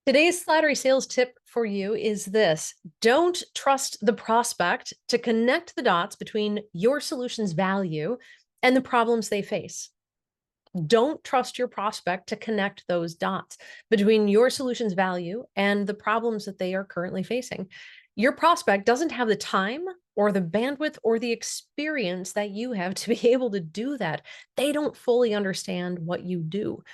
Today's slattery sales tip for you is this. Don't trust the prospect to connect the dots between your solution's value and the problems they face. Don't trust your prospect to connect those dots between your solution's value and the problems that they are currently facing. Your prospect doesn't have the time or the bandwidth or the experience that you have to be able to do that. They don't fully understand what you do.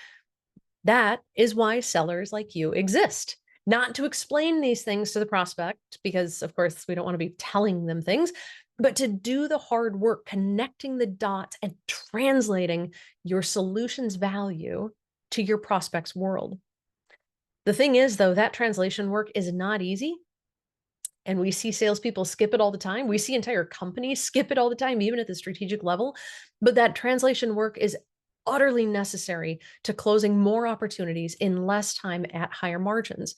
That is why sellers like you exist. Not to explain these things to the prospect, because of course we don't want to be telling them things, but to do the hard work, connecting the dots and translating your solution's value to your prospect's world. The thing is, though, that translation work is not easy. And we see salespeople skip it all the time. We see entire companies skip it all the time, even at the strategic level. But that translation work is utterly necessary to closing more opportunities in less time at higher margins.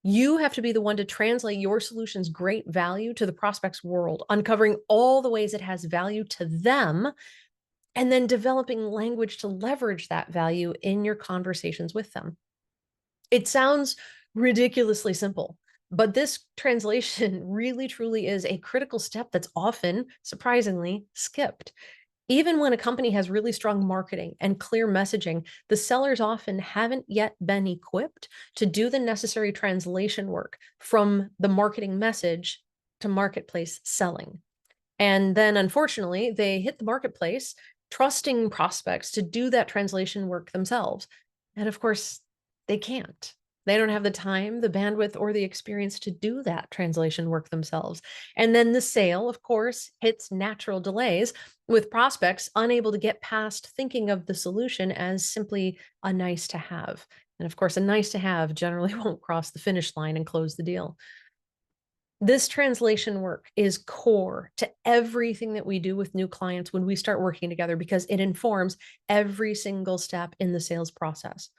You have to be the one to translate your solution's great value to the prospect's world, uncovering all the ways it has value to them, and then developing language to leverage that value in your conversations with them. It sounds ridiculously simple, but this translation really truly is a critical step that's often, surprisingly, skipped. Even when a company has really strong marketing and clear messaging, the sellers often haven't yet been equipped to do the necessary translation work from the marketing message to marketplace selling. And then, unfortunately, they hit the marketplace trusting prospects to do that translation work themselves. And of course, they can't. They don't have the time, the bandwidth, or the experience to do that translation work themselves. And then the sale, of course, hits natural delays with prospects unable to get past thinking of the solution as simply a nice to have. And of course, a nice to have generally won't cross the finish line and close the deal. This translation work is core to everything that we do with new clients when we start working together because it informs every single step in the sales process.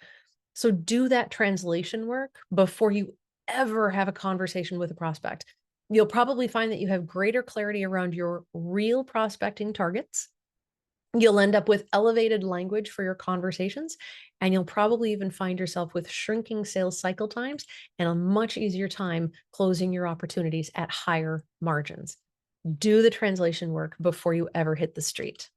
So do that translation work before you ever have a conversation with a prospect. You'll probably find that you have greater clarity around your real prospecting targets. You'll end up with elevated language for your conversations, and you'll probably even find yourself with shrinking sales cycle times and a much easier time closing your opportunities at higher margins. Do the translation work before you ever hit the street.